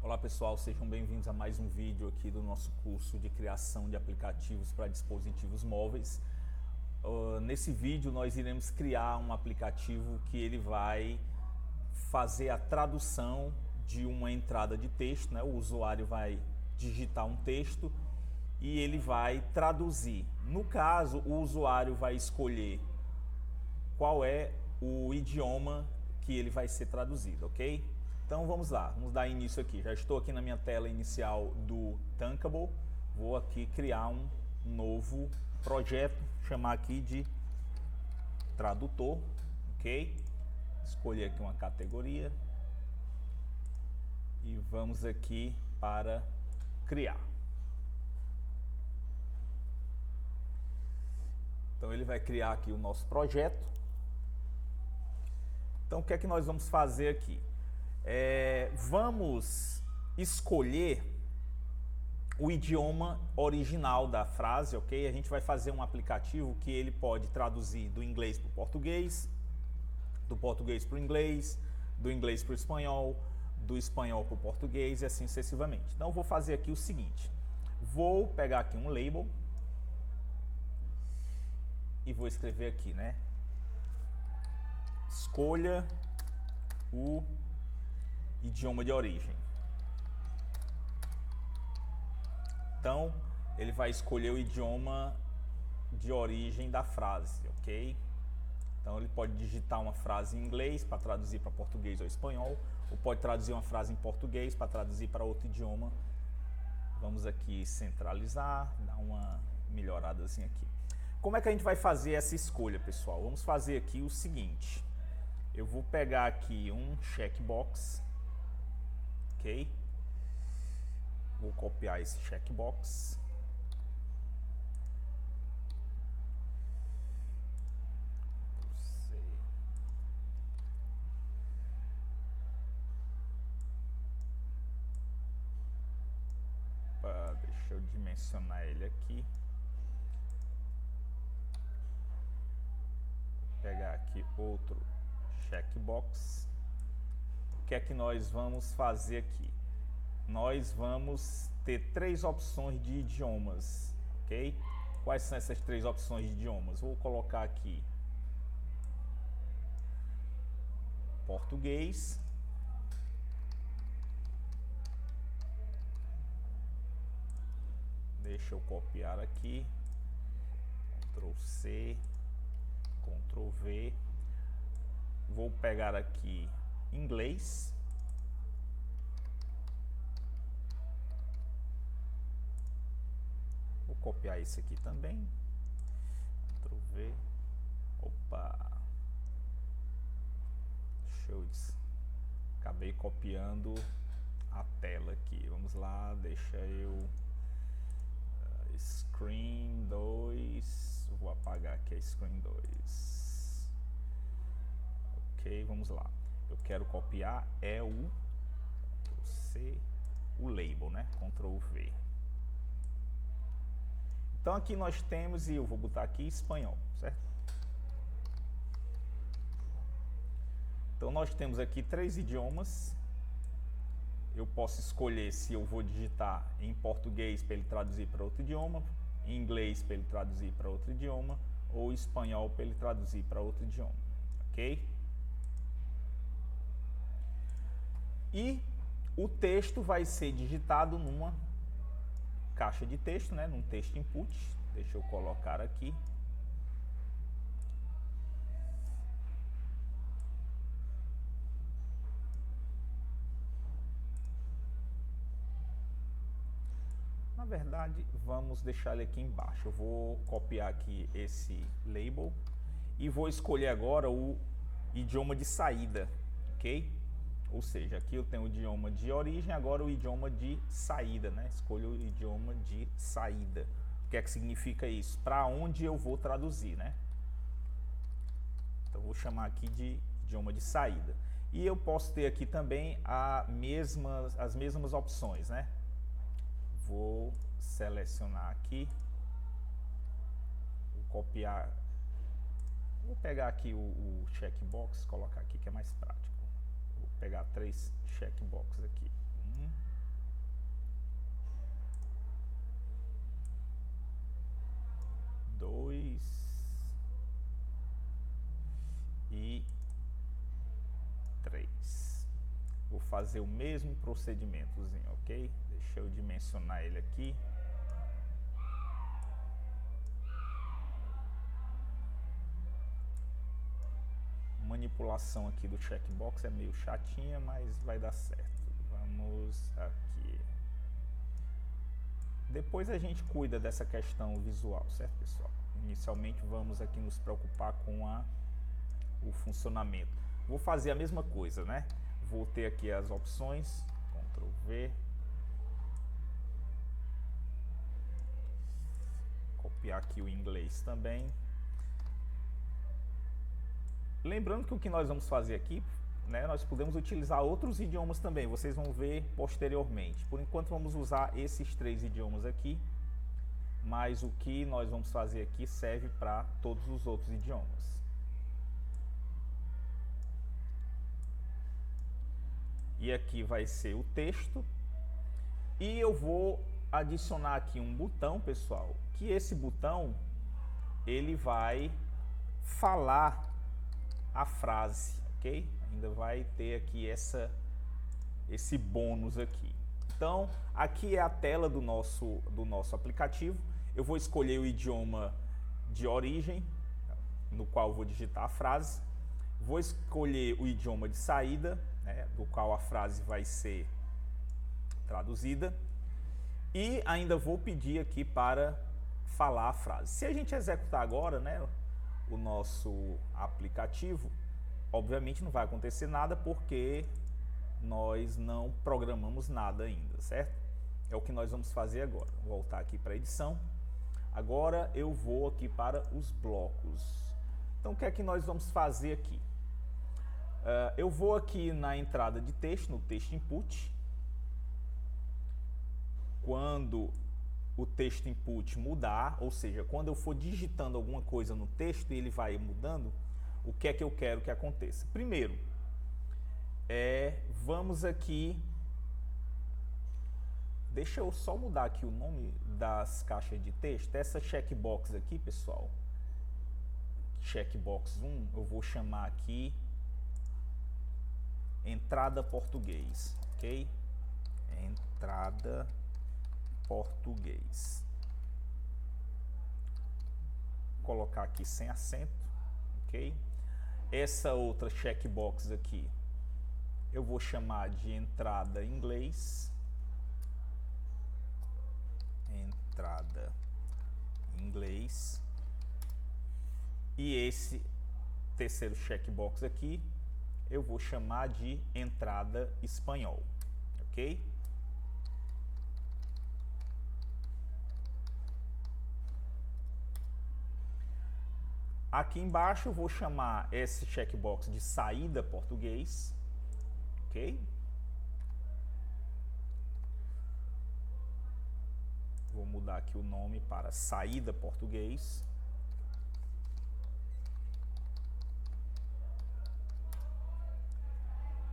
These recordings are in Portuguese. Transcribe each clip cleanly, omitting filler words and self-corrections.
Olá pessoal, sejam bem-vindos a mais um vídeo aqui do nosso curso de criação de aplicativos para dispositivos móveis. Nesse vídeo nós iremos criar um aplicativo que ele vai fazer a tradução de uma entrada de texto, né? O usuário vai digitar um texto e ele vai traduzir. No caso, o usuário vai escolher qual é o idioma que ele vai ser traduzido, ok? Então vamos lá, vamos dar início aqui. Já estou aqui na minha tela inicial do Thunkable. Vou aqui criar um novo projeto, chamar aqui de tradutor, ok? Escolher aqui uma categoria e vamos aqui para criar. Então ele vai criar aqui o nosso projeto. Então o que é que nós vamos fazer aqui? Vamos escolher o idioma original da frase, ok? A gente vai fazer um aplicativo que ele pode traduzir do inglês para o português, do português para o inglês, do inglês para o espanhol, do espanhol para o português e assim sucessivamente. Então eu vou fazer aqui o seguinte, vou pegar aqui um label e vou escrever aqui, né? Escolha o idioma de origem. Então, ele vai escolher o idioma de origem da frase, ok? Então, ele pode digitar uma frase em inglês para traduzir para português ou espanhol, ou pode traduzir uma frase em português para traduzir para outro idioma. Vamos aqui centralizar, dar uma melhorada assim aqui. Como é que a gente vai fazer essa escolha, pessoal? Vamos fazer aqui o seguinte. Eu vou pegar aqui um checkbox, ok? Vou copiar esse checkbox. Deixa eu dimensionar ele aqui. Vou pegar aqui outro checkbox. O que é que nós vamos fazer aqui? Nós vamos ter três opções de idiomas, ok? Quais são essas três opções de idiomas? Vou colocar aqui português, deixa eu copiar aqui, Ctrl C, Ctrl V, vou pegar aqui inglês, vou copiar esse aqui também, Ctrl V, opa, acabei copiando a tela aqui, vamos lá, deixa eu screen 2, vou apagar aqui a screen 2, ok, vamos lá, eu quero copiar o Ctrl C, o label, né, Ctrl V. Então aqui nós temos, e eu vou botar aqui espanhol, certo? Então nós temos aqui três idiomas. Eu posso escolher se eu vou digitar em português para ele traduzir para outro idioma, em inglês para ele traduzir para outro idioma, ou espanhol para ele traduzir para outro idioma, ok? E o texto vai ser digitado numa caixa de texto, né, num texto input. Deixa eu colocar aqui. Na verdade, vamos deixar ele aqui embaixo. Eu vou copiar aqui esse label e vou escolher agora o idioma de saída, ok? Ou seja, aqui eu tenho o idioma de origem, agora o idioma de saída, né? Escolho o idioma de saída. O que é que significa isso? Para onde eu vou traduzir, né? Então, vou chamar aqui de idioma de saída. E eu posso ter aqui também as mesmas opções, né? Vou selecionar aqui, vou copiar, vou pegar aqui o checkbox, colocar aqui que é mais prático. Vou pegar três checkboxes aqui, Vou fazer o mesmo procedimentozinho, ok? Deixa eu dimensionar ele aqui. Manipulação aqui do checkbox é meio chatinha, mas vai dar certo. Vamos aqui. Depois a gente cuida dessa questão visual, certo, pessoal? Inicialmente vamos aqui nos preocupar com o funcionamento. Vou fazer a mesma coisa, né? Vou ter aqui as opções, Ctrl V. Copiar aqui o inglês também. Lembrando que o que nós vamos fazer aqui, né, nós podemos utilizar outros idiomas também, vocês vão ver posteriormente. Por enquanto vamos usar esses 3 idiomas aqui, mas o que nós vamos fazer aqui serve para todos os outros idiomas. E aqui vai ser o texto. E eu vou adicionar aqui um botão, pessoal, que esse botão ele vai falar a frase, ok? Ainda vai ter aqui esse bônus aqui. Então, aqui é a tela do nosso aplicativo. Eu vou escolher o idioma de origem, no qual eu vou digitar a frase. Vou escolher o idioma de saída, né, do qual a frase vai ser traduzida. E ainda vou pedir aqui para falar a frase. Se a gente executar agora, né, o nosso aplicativo, obviamente não vai acontecer nada porque nós não programamos nada ainda, certo? É o que nós vamos fazer agora. Vou voltar aqui para a edição. Agora eu vou aqui para os blocos. Então o que é que nós vamos fazer aqui? Eu vou aqui na entrada de texto, no texto input. Quando o texto input mudar, ou seja, quando eu for digitando alguma coisa no texto e ele vai mudando, o que é que eu quero que aconteça? Primeiro, vamos aqui, deixa eu só mudar aqui o nome das caixas de texto. Essa checkbox aqui, pessoal, checkbox 1, eu vou chamar aqui entrada português, ok? Entrada português. Vou colocar aqui sem acento, ok? Essa outra checkbox aqui eu vou chamar de entrada inglês. Entrada inglês. E esse terceiro checkbox aqui eu vou chamar de entrada espanhol, ok? Aqui embaixo eu vou chamar esse checkbox de saída português, ok? Vou mudar aqui o nome para saída português.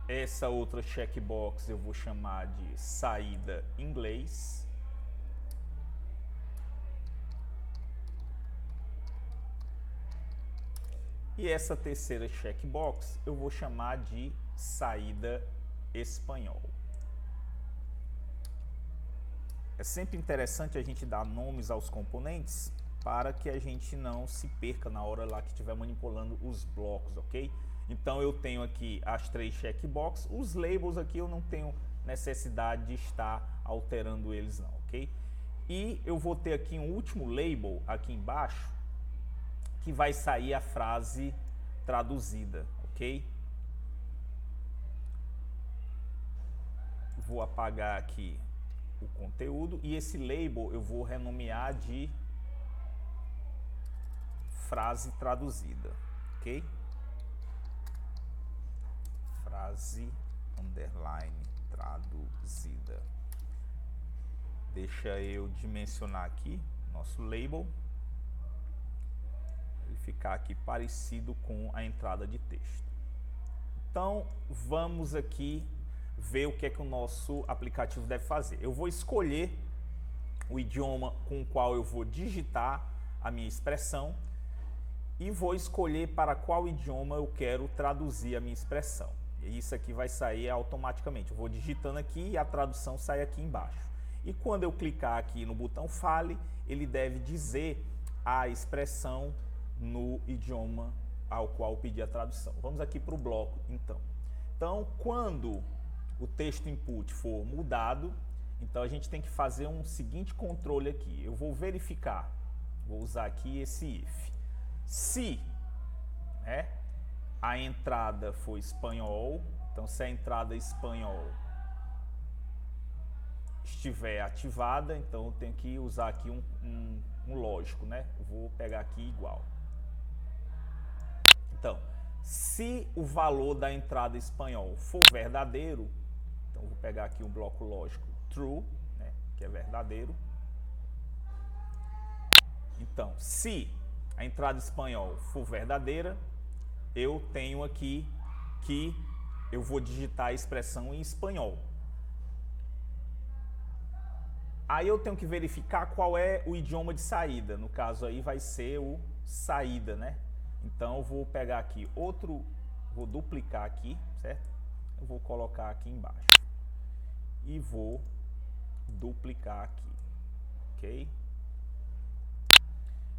Essa outra checkbox eu vou chamar de saída inglês. E essa terceira checkbox eu vou chamar de saída espanhol. É sempre interessante a gente dar nomes aos componentes para que a gente não se perca na hora lá que estiver manipulando os blocos, ok? Então eu tenho aqui as 3 checkboxes, os labels aqui eu não tenho necessidade de estar alterando eles não, ok? E eu vou ter aqui um último label aqui embaixo, que vai sair a frase traduzida, ok? Vou apagar aqui o conteúdo e esse label eu vou renomear de frase traduzida, ok? Frase underline traduzida. Deixa eu dimensionar aqui nosso label. Ele ficar aqui parecido com a entrada de texto. Então vamos aqui ver o que é que o nosso aplicativo deve fazer. Eu vou escolher o idioma com o qual eu vou digitar a minha expressão e vou escolher para qual idioma eu quero traduzir a minha expressão. Isso aqui vai sair automaticamente. Eu vou digitando aqui e a tradução sai aqui embaixo. E quando eu clicar aqui no botão Fale, ele deve dizer a expressão no idioma ao qual eu pedi a tradução. Vamos aqui para o bloco, então. Então, quando o texto input for mudado, então a gente tem que fazer um seguinte controle aqui. Eu vou verificar, vou usar aqui esse if. Se a entrada for espanhol, então se a entrada espanhol estiver ativada, então eu tenho que usar aqui um lógico, né? Eu vou pegar aqui igual. Então, se o valor da entrada espanhol for verdadeiro, então eu vou pegar aqui um bloco lógico true, né, que é verdadeiro. Então, se a entrada espanhol for verdadeira, eu tenho aqui que eu vou digitar a expressão em espanhol. Aí eu tenho que verificar qual é o idioma de saída. No caso aí vai ser o saída, né? Então eu vou pegar aqui outro, vou duplicar aqui, certo? Eu vou colocar aqui embaixo. E vou duplicar aqui, ok?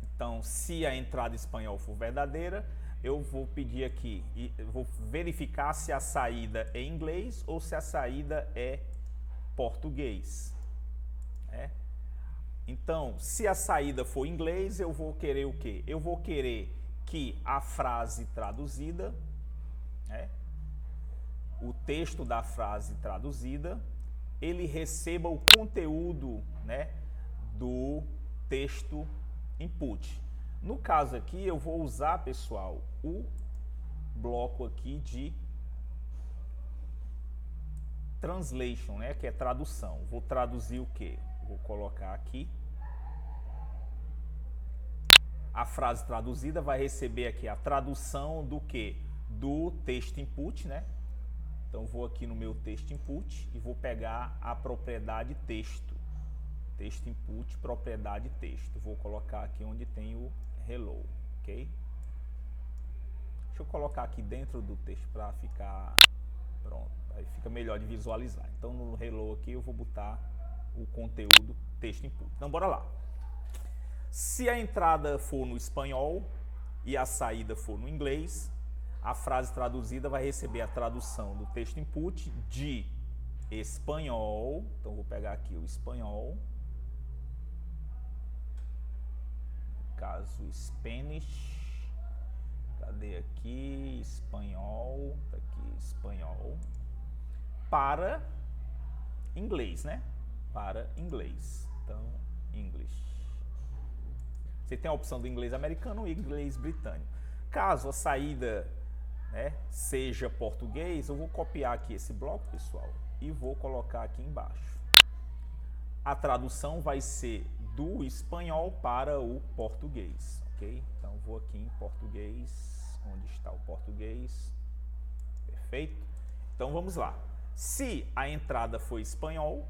Então, se a entrada espanhol for verdadeira, eu vou pedir aqui, e vou verificar se a saída é inglês ou se a saída é português. Então, se a saída for inglês, eu vou querer o quê? Eu vou querer que a frase traduzida, o texto da frase traduzida, ele receba o conteúdo, do texto input. No caso aqui, eu vou usar, pessoal, o bloco aqui de translation, que é tradução. Vou traduzir o quê? Vou colocar aqui. A frase traduzida vai receber aqui a tradução do quê? Do texto input, Então vou aqui no meu texto input e vou pegar a propriedade texto. Texto input, propriedade texto. Vou colocar aqui onde tem o hello, ok? Deixa eu colocar aqui dentro do texto para ficar pronto. Aí fica melhor de visualizar. Então no hello aqui eu vou botar o conteúdo texto input. Então bora lá. Se a entrada for no espanhol e a saída for no inglês, a frase traduzida vai receber a tradução do texto input de espanhol. Então vou pegar aqui o espanhol. No caso Spanish. Cadê aqui? Espanhol. Tá aqui espanhol. Para inglês, Para inglês. Então, English. Você tem a opção do inglês americano e inglês britânico. Caso a saída seja português, eu vou copiar aqui esse bloco, pessoal, e vou colocar aqui embaixo. A tradução vai ser do espanhol para o português, ok? Então, vou aqui em português. Onde está o português? Perfeito? Então, vamos lá. Se a entrada for espanhol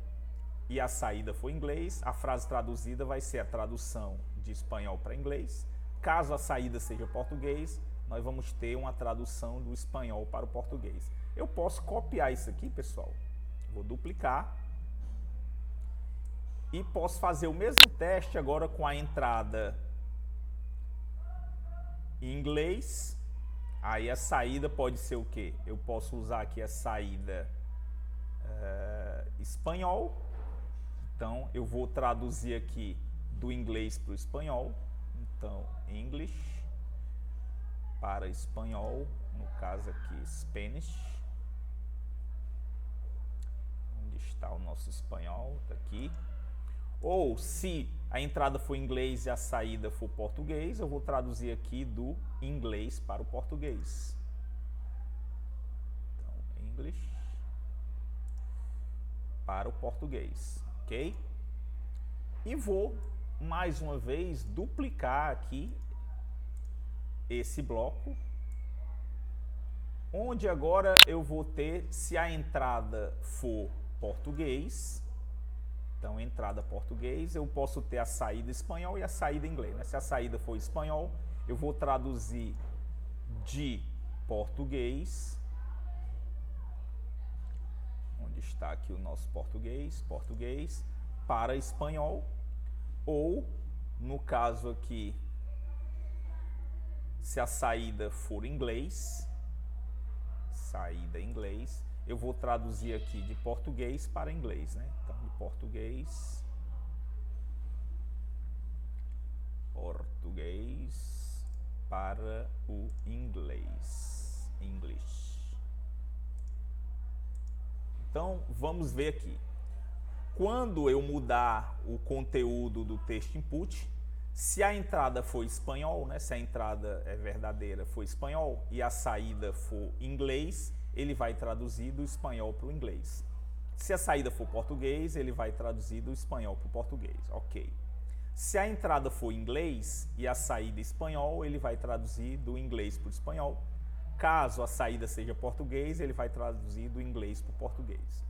e a saída for inglês, a frase traduzida vai ser a tradução de espanhol para inglês. Caso a saída seja português, nós vamos ter uma tradução do espanhol para o português. Eu posso copiar isso aqui, pessoal. Vou duplicar. E posso fazer o mesmo teste agora com a entrada em inglês. Aí a saída pode ser o quê? Eu posso usar aqui a saída espanhol. Então, eu vou traduzir aqui do inglês para o espanhol. Então, English para espanhol, no caso aqui, Spanish. Onde está o nosso espanhol? Está aqui. Ou, se a entrada for inglês e a saída for português, eu vou traduzir aqui do inglês para o português. Então, English para o português, ok? E vou, mais uma vez, duplicar aqui esse bloco, onde agora eu vou ter, se a entrada for português, então entrada português, eu posso ter a saída espanhol e a saída inglês, Se a saída for espanhol, eu vou traduzir de português está aqui o nosso português, português para espanhol, ou no caso aqui, se a saída for inglês, saída inglês, eu vou traduzir aqui de português para inglês, né? Então, de português para o inglês, English. Então, vamos ver aqui. Quando eu mudar o conteúdo do texto input, se a entrada for espanhol, né, se a entrada é verdadeira for espanhol e a saída for inglês, ele vai traduzir do espanhol para o inglês. Se a saída for português, ele vai traduzir do espanhol para o português. Ok. Se a entrada for inglês e a saída espanhol, ele vai traduzir do inglês para o espanhol. Caso a saída seja português, ele vai traduzir do inglês para o português.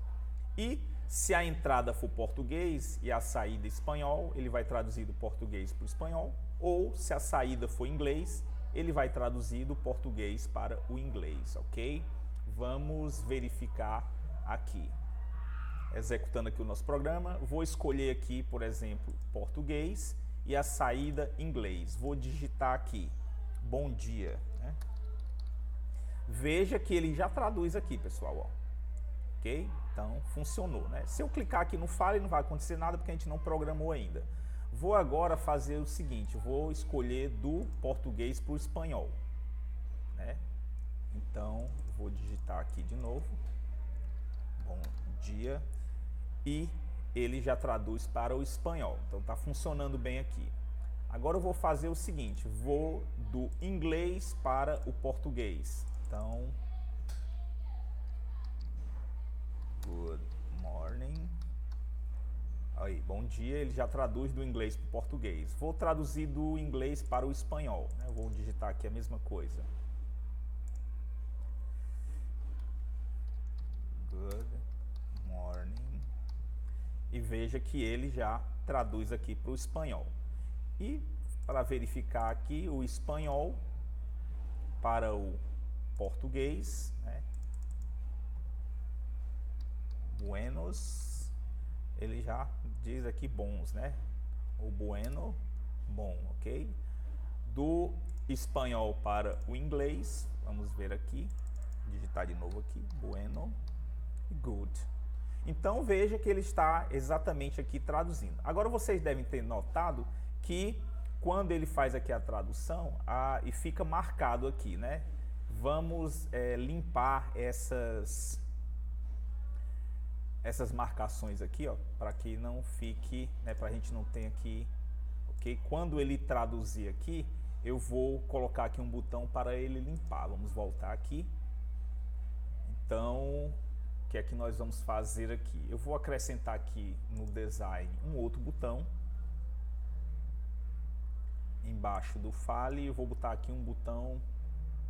E se a entrada for português e a saída espanhol, ele vai traduzir do português para o espanhol. Ou se a saída for inglês, ele vai traduzir do português para o inglês, ok? Vamos verificar aqui. Executando aqui o nosso programa, vou escolher aqui, por exemplo, português e a saída inglês. Vou digitar aqui, bom dia, né? Veja que ele já traduz aqui, pessoal, ó. Ok? Então, funcionou, né? Se eu clicar aqui no Fale, não vai acontecer nada porque a gente não programou ainda. Vou agora fazer o seguinte, vou escolher do português para o espanhol, né? Então, vou digitar aqui de novo, bom dia, e ele já traduz para o espanhol. Então, está funcionando bem aqui. Agora eu vou fazer o seguinte, vou do inglês para o português. Então, good morning. Aí, bom dia, ele já traduz do inglês para o português. Vou traduzir do inglês para o espanhol, né? Vou digitar aqui a mesma coisa. Good morning. E veja que ele já traduz aqui para o espanhol. E para verificar aqui o espanhol para o português, né? Buenos, ele já diz aqui bons, né? O bueno, bom, ok? Do espanhol para o inglês, vamos ver aqui, digitar de novo aqui, bueno e good. Então veja que ele está exatamente aqui traduzindo. Agora vocês devem ter notado que quando ele faz aqui a tradução, e fica marcado aqui, né? Vamos limpar essas marcações aqui, ó, para que não fique, né, para a gente não ter aqui, ok? Quando ele traduzir aqui, eu vou colocar aqui um botão para ele limpar. Vamos voltar aqui. Então, o que é que nós vamos fazer aqui? Eu vou acrescentar aqui no design um outro botão. Embaixo do Fale, eu vou botar aqui um botão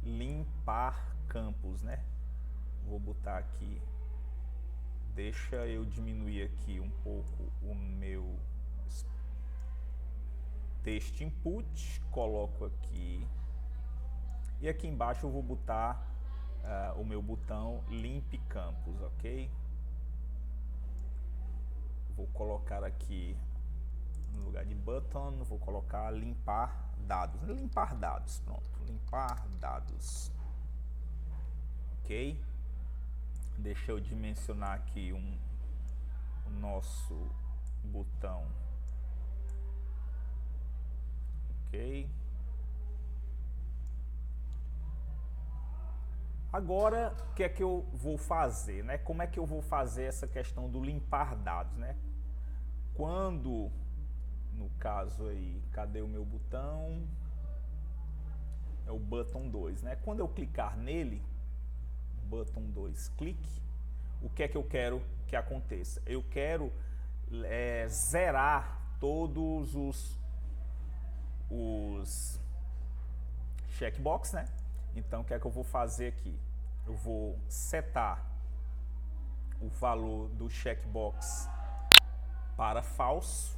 limpar campos, né? Vou botar aqui, deixa eu diminuir aqui um pouco o meu texto input, coloco aqui, e aqui embaixo eu vou botar o meu botão limpe campos, ok? Vou colocar aqui no lugar de button, vou colocar limpar dados, pronto, limpar dados, ok? Deixa eu dimensionar aqui o nosso botão, ok? Agora, o que é que eu vou fazer, né? Como é que eu vou fazer essa questão do limpar dados, né? Quando, no caso aí, cadê o meu botão? É o button 2, né? Quando eu clicar nele, button 2, clique, o que é que eu quero que aconteça? Eu quero zerar todos os checkbox, né? Então, o que é que eu vou fazer aqui? Eu vou setar o valor do checkbox para falso,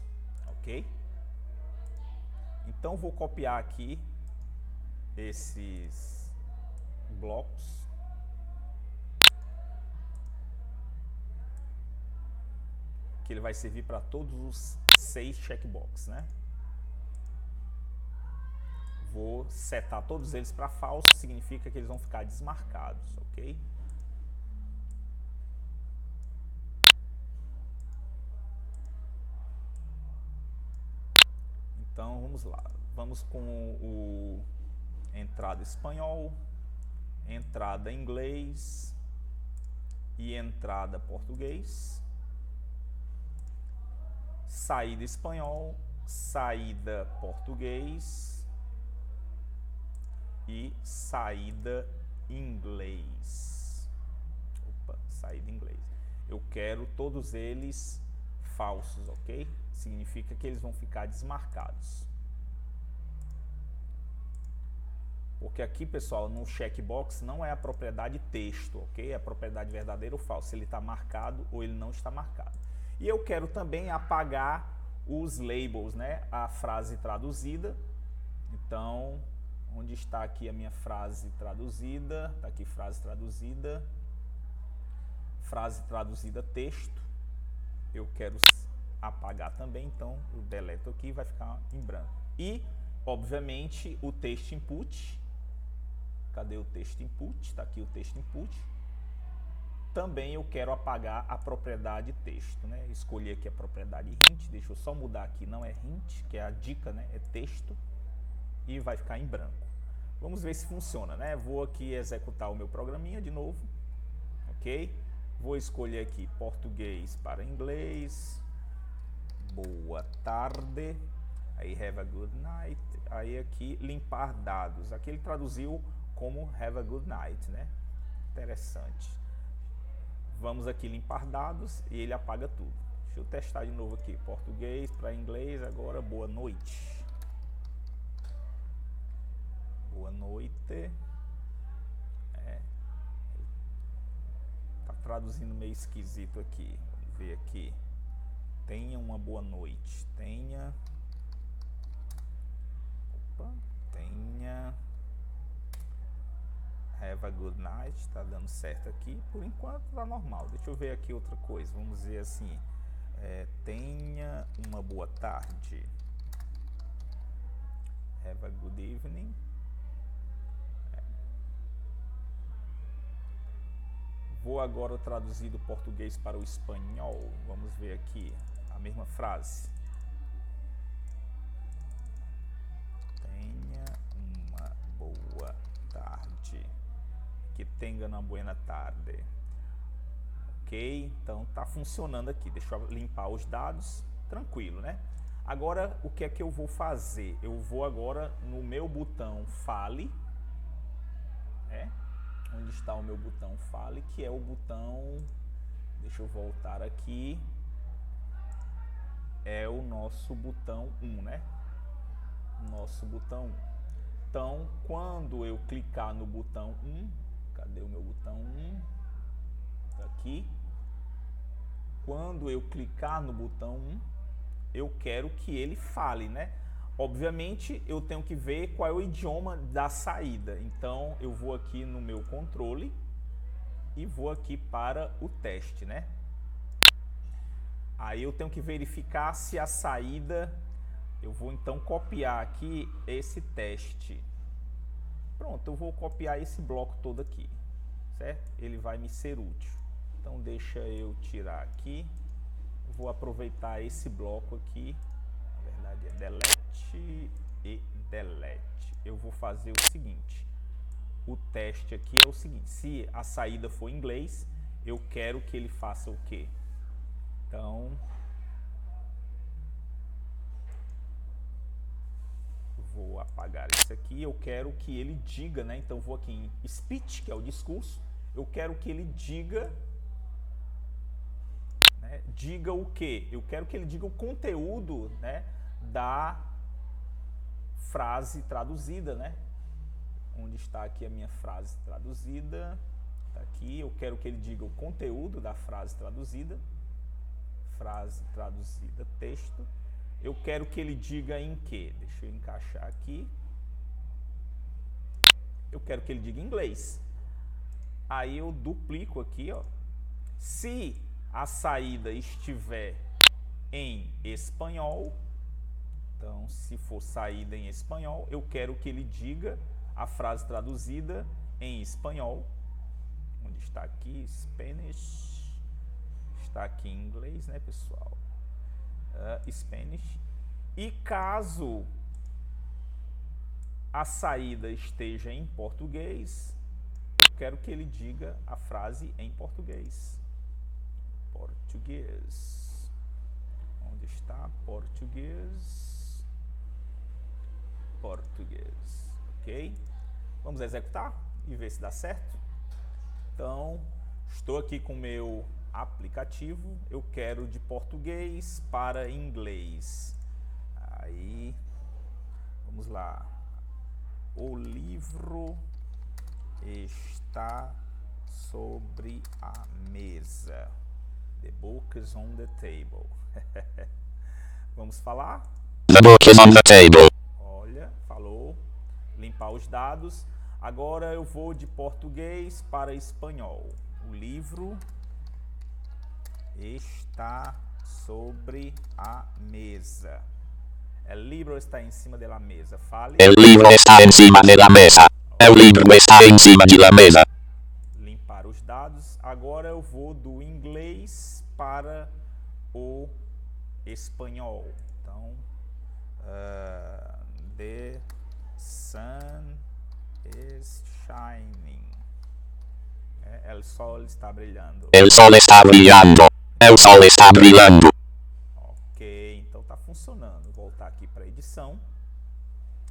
ok? Então, vou copiar aqui esses blocos. que ele vai servir para todos os 6 checkbox, né? Vou setar todos eles para falso, significa que eles vão ficar desmarcados, ok? Então vamos lá, vamos com o entrada espanhol, entrada inglês e entrada português, saída espanhol, saída português e saída inglês. Opa, saída inglês. Eu quero todos eles falsos, ok? Significa que eles vão ficar desmarcados. Porque aqui, pessoal, no checkbox não é a propriedade texto, ok? É a propriedade verdadeira ou falsa, se ele está marcado ou ele não está marcado. E eu quero também apagar os labels, né? A frase traduzida. Então, onde está aqui a minha frase traduzida? Está aqui frase traduzida texto. Eu quero apagar também, então eu deleto aqui e vai ficar em branco. E, obviamente, o texto input. Cadê o texto input? Está aqui o texto input. Também eu quero apagar a propriedade texto, né? Escolhi aqui a propriedade hint, deixa eu só mudar aqui, não é hint, que é a dica, né? É texto e vai ficar em branco. Vamos ver se funciona, né? Vou aqui executar o meu programinha de novo, ok? Vou escolher aqui português para inglês, boa tarde, aí have a good night, aí aqui limpar dados, aqui ele traduziu como have a good night, né? Interessante. Vamos aqui limpar dados e ele apaga tudo. Deixa eu testar de novo aqui, português para inglês, agora boa noite. Boa noite. Tá traduzindo meio esquisito aqui. Vamos ver aqui. Tenha uma boa noite. Tenha. Opa. Tenha. Have a good night. Tá dando certo aqui. Por enquanto tá normal. Deixa eu ver aqui outra coisa. Vamos dizer assim. Tenha uma boa tarde. Have a good evening. Vou agora traduzir do português para o espanhol. Vamos ver aqui a mesma frase. Tenha uma boa tarde. Que tenha uma boa tarde. Ok? Então tá funcionando aqui. Deixa eu limpar os dados. Tranquilo, né? Agora, o que é que eu vou fazer? Eu vou agora no meu botão Fale. Onde está o meu botão Fale, que é o botão, deixa eu voltar aqui, é o nosso botão 1, né? Nosso botão 1. Então, quando eu clicar no botão 1, cadê o meu botão 1? Tá aqui. Quando eu clicar no botão 1, eu quero que ele fale, né? Obviamente, eu tenho que ver qual é o idioma da saída. Então, eu vou aqui no meu controle e vou aqui para o teste, né? Aí eu tenho que verificar se a saída... Eu vou então copiar aqui esse teste. Pronto, eu vou copiar esse bloco todo aqui, certo? Ele vai me ser útil. Então, deixa eu tirar aqui. Vou aproveitar esse bloco aqui. Na verdade, é delete e delete. Eu vou fazer o seguinte, o teste aqui é o seguinte, se a saída for em inglês, eu quero que ele faça o quê? Então, vou apagar isso aqui, eu quero que ele diga, né? Então, vou aqui em speech, que é o discurso, eu quero que ele diga, né? Diga o quê? Eu quero que ele diga o conteúdo, né? Da frase traduzida, né? Onde está aqui a minha frase traduzida? Tá aqui. Eu quero que ele diga o conteúdo da frase traduzida. Frase traduzida, texto. Eu quero que ele diga em quê? Deixa eu encaixar aqui. Eu quero que ele diga em inglês. Aí eu duplico aqui, ó. Se a saída estiver em espanhol. Então, se for saída em espanhol, eu quero que ele diga a frase traduzida em espanhol. Onde está aqui? Spanish. Está aqui em inglês, né, pessoal? Spanish. E caso a saída esteja em português, eu quero que ele diga a frase em português. Português. Onde está? Português. Português. Ok? Vamos executar e ver se dá certo? Então, estou aqui com o meu aplicativo. Eu quero de português para inglês. Aí, vamos lá. O livro está sobre a mesa. The book is on the table. Vamos falar? The book is on the table. Olha, falou. Limpar os dados. Agora eu vou de português para espanhol. O livro está sobre a mesa. El libro está em cima da mesa. Fale. El libro está encima de la mesa. El libro está encima de la mesa. Limpar os dados. Agora eu vou do inglês para o espanhol. Então, the sun is shining. El sol está brilhando. El sol está brillando. El sol está brillando. Ok, então tá funcionando. Vou voltar aqui para edição.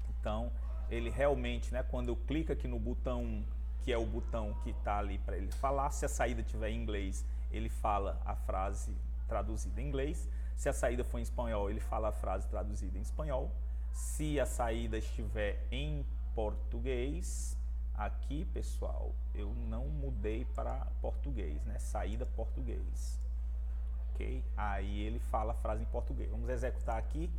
Então, ele realmente, né, quando eu clico aqui no botão, que é o botão que está ali para ele falar, se a saída tiver em inglês, ele fala a frase traduzida em inglês. Se a saída for em espanhol, ele fala a frase traduzida em espanhol. Se a saída estiver em português, aqui, pessoal, eu não mudei para português, né? Saída português. Ok? Aí ele fala a frase em português. Vamos executar aqui.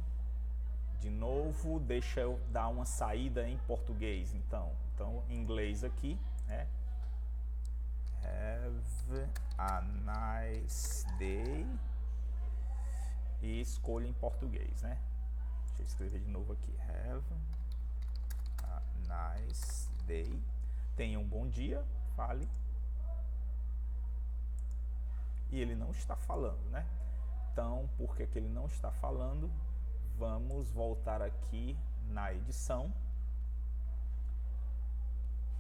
De novo, deixa eu dar uma saída em português, então em inglês aqui, né? Have a nice day. E escolha em português, né? Deixa eu escrever de novo aqui. Have a nice day. Tenha um bom dia, fale. E ele não está falando, né? Então, por que ele não está falando? Vamos voltar aqui na edição,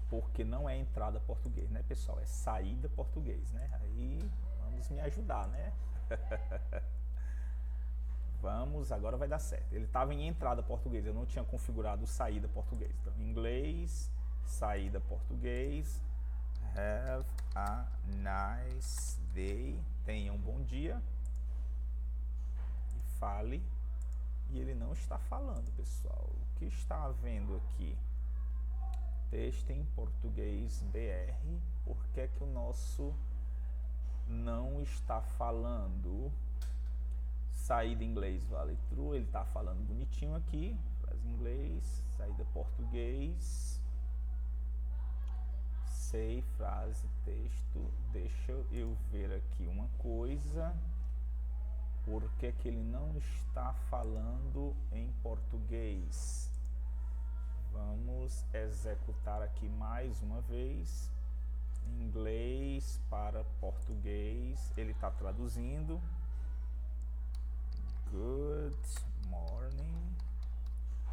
porque não é entrada português, né, pessoal? É saída português, né? Aí, vamos me ajudar, né? Vamos, agora vai dar certo. Ele estava em entrada português, eu não tinha configurado saída português. Então, inglês, saída português. Have a nice day. Tenha um bom dia. E fale. E ele não está falando, pessoal. O que está havendo aqui? Texto em português BR. Por que que o nosso não está falando? Saída em inglês vale true. Ele está falando bonitinho aqui. Frase em inglês. Saída português. Sei, frase, texto. Deixa eu ver aqui uma coisa. Por que que ele não está falando em português? Vamos executar aqui mais uma vez. Inglês para português. Ele está traduzindo. Good morning.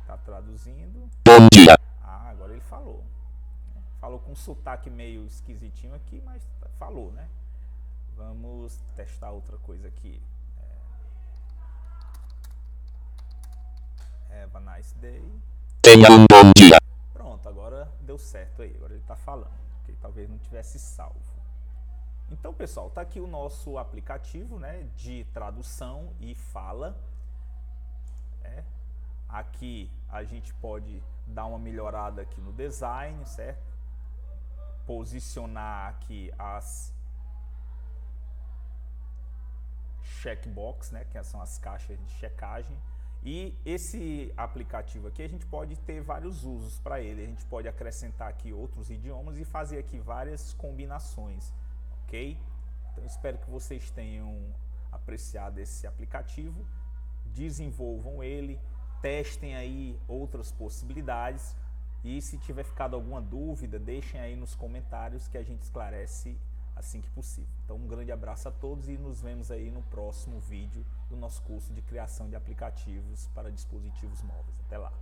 Está traduzindo. Bom dia. Ah, agora ele falou. Falou com um sotaque meio esquisitinho aqui, mas falou, né? Vamos testar outra coisa aqui. Have a nice day. Tenha um bom dia. Pronto, agora deu certo aí. Agora ele está falando. Okay? Talvez não tivesse salvo. Então, pessoal, tá aqui o nosso aplicativo, né, de tradução e fala. Aqui a gente pode dar uma melhorada aqui no design, certo? Posicionar aqui as checkbox, né, que são as caixas de checagem. E esse aplicativo aqui a gente pode ter vários usos para ele. A gente pode acrescentar aqui outros idiomas e fazer aqui várias combinações, ok? Então espero que vocês tenham apreciar desse aplicativo, desenvolvam ele, testem aí outras possibilidades e se tiver ficado alguma dúvida, deixem aí nos comentários que a gente esclarece assim que possível. Então um grande abraço a todos e nos vemos aí no próximo vídeo do nosso curso de criação de aplicativos para dispositivos móveis. Até lá!